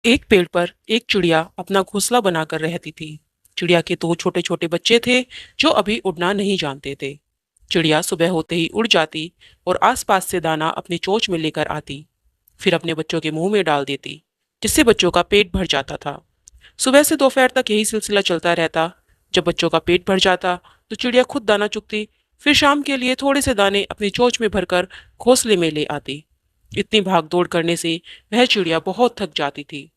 एक पेड़ पर एक चिड़िया अपना घोंसला बनाकर रहती थी। चिड़िया के दो छोटे छोटे बच्चे थे जो अभी उड़ना नहीं जानते थे। चिड़िया सुबह होते ही उड़ जाती और आसपास से दाना अपनी चोंच में लेकर आती, फिर अपने बच्चों के मुंह में डाल देती, जिससे बच्चों का पेट भर जाता था। सुबह से दोपहर तक यही सिलसिला चलता रहता। जब बच्चों का पेट भर जाता तो चिड़िया खुद दाना चुगती, फिर शाम के लिए थोड़े से दाने अपनी चोंच में भरकर घोंसले में ले आती। इतनी भाग दौड़ करने से वह चिड़िया बहुत थक जाती थी।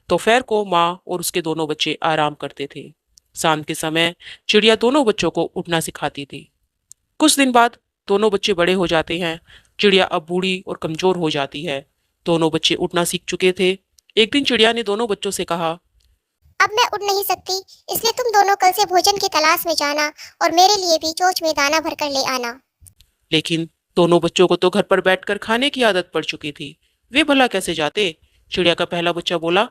दोपहर को माँ और उसके दोनों बच्चे आराम करते थे। शाम के समय चिड़िया दोनों बच्चों को उड़ना सिखाती थी। कुछ दिन बाद दोनों बच्चे बड़े हो जाते हैं। चिड़िया अब बूढ़ी और कमजोर हो जाती है। दोनों बच्चे उड़ना सीख चुके थे। एक दिन चिड़िया ने दोनों बच्चों से कहा, अब मैं उड़ नहीं सकती, इसलिए तुम दोनों कल से भोजन की तलाश में जाना और मेरे लिए भी चोंच में दाना भरकर ले आना। लेकिन दोनों बच्चों को तो घर पर बैठकर खाने की आदत पड़ चुकी थी। वे भला कैसे जाते? चिड़िया का पहला बच्चा बोला,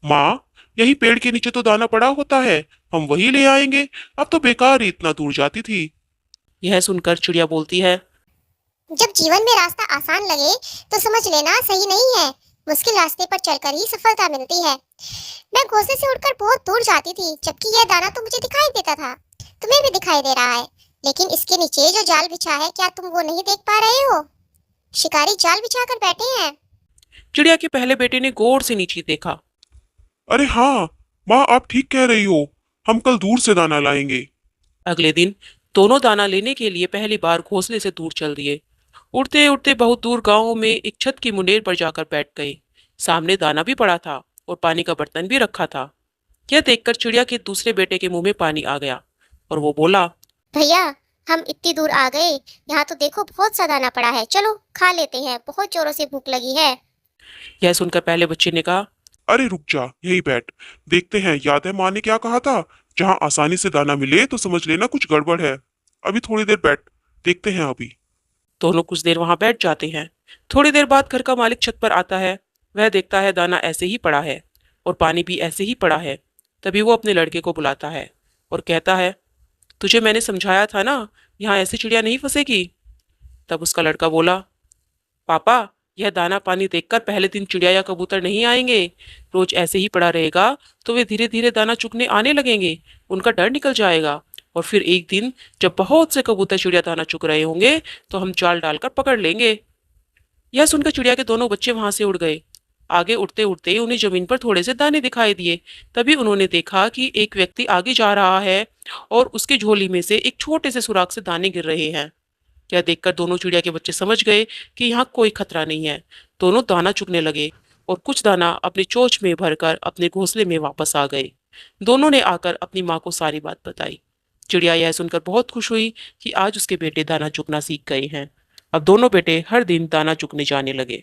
माँ, यही पेड़ के नीचे तो दाना पड़ा होता है, हम वही ले आएंगे। अब तो बेकार ही इतना दूर जाती थी। यह सुनकर चिड़िया बोलती है, जब जीवन में रास्ता आसान लगे तो समझ लेना सही नहीं है। मुश्किल रास्ते पर चलकर ही सफलता मिलती है। मैं घोंसले से उड़कर बहुत दूर जाती थी, जबकि यह दाना तो मुझे दिखाई देता था। तुम्हें भी दिखाई दे रहा है, लेकिन इसके नीचे जो जाल बिछा है, क्या तुम वो नहीं देख पा रहे हो? शिकारी जाल बिछाकर बैठे हैं। चिड़िया के पहले बेटे ने गौर से नीचे देखा। अरे हाँ, माँ आप ठीक कह रही हो, हम कल दूर से दाना लाएंगे। अगले दिन दोनों दाना लेने के लिए पहली बार घोंसले से दूर चल दिए। उड़ते उड़ते बहुत दूर गांव में एक छत की मुंडेर पर जाकर बैठ गए। सामने दाना भी पड़ा था और पानी का बर्तन भी रखा था। यह देखकर चिड़िया के दूसरे बेटे के मुंह में पानी आ गया और वो बोला, भैया, हम इतनी दूर आ गए, यहाँ तो देखो बहुत सा दाना पड़ा है, चलो खा लेते हैं, बहुत जोरों से भूख लगी है। यह सुनकर पहले बच्चे ने कहा, अरे रुक जा, यही बैठ, देखते हैं। याद है माँ ने क्या कहा था? जहाँ आसानी से दाना मिले तो समझ लेना कुछ गड़बड़ है। अभी थोड़ी देर बैठ, देखते हैं अभी। दोनों कुछ देर वहां बैठ जाते हैं। थोड़ी देर बाद घर का मालिक छत पर आता है। वह देखता है दाना ऐसे ही पड़ा है और पानी भी ऐसे ही पड़ा है। तभी वो अपने लड़के को बुलाता है और कहता है, तुझे मैंने समझाया था ना, यहाँ ऐसी चिड़िया नहीं फंसेगी। तब उसका लड़का बोला, पापा, यह दाना पानी देखकर पहले दिन चिड़िया या कबूतर नहीं आएंगे। रोज ऐसे ही पड़ा रहेगा तो वे धीरे धीरे दाना चुगने आने लगेंगे। उनका डर निकल जाएगा और फिर एक दिन जब बहुत से कबूतर चिड़िया दाना चुग रहे होंगे तो हम जाल डालकर पकड़ लेंगे। यह सुनकर चिड़िया के दोनों बच्चे वहां से उड़ गए। आगे उड़ते उड़ते उन्हें जमीन पर थोड़े से दाने दिखाई दिए। तभी उन्होंने देखा कि एक व्यक्ति आगे जा रहा है और उसकी झोली में से एक छोटे से सुराख से दाने गिर रहे हैं। यह देखकर दोनों चिड़िया के बच्चे समझ गए कि यहाँ कोई खतरा नहीं है। दोनों दाना चुगने लगे और कुछ दाना अपनी चोंच में भरकर अपने घोंसले में वापस आ गए। दोनों ने आकर अपनी माँ को सारी बात बताई। चिड़िया यह सुनकर बहुत खुश हुई कि आज उसके बेटे दाना चुगना सीख गए हैं। अब दोनों बेटे हर दिन दाना चुगने जाने लगे।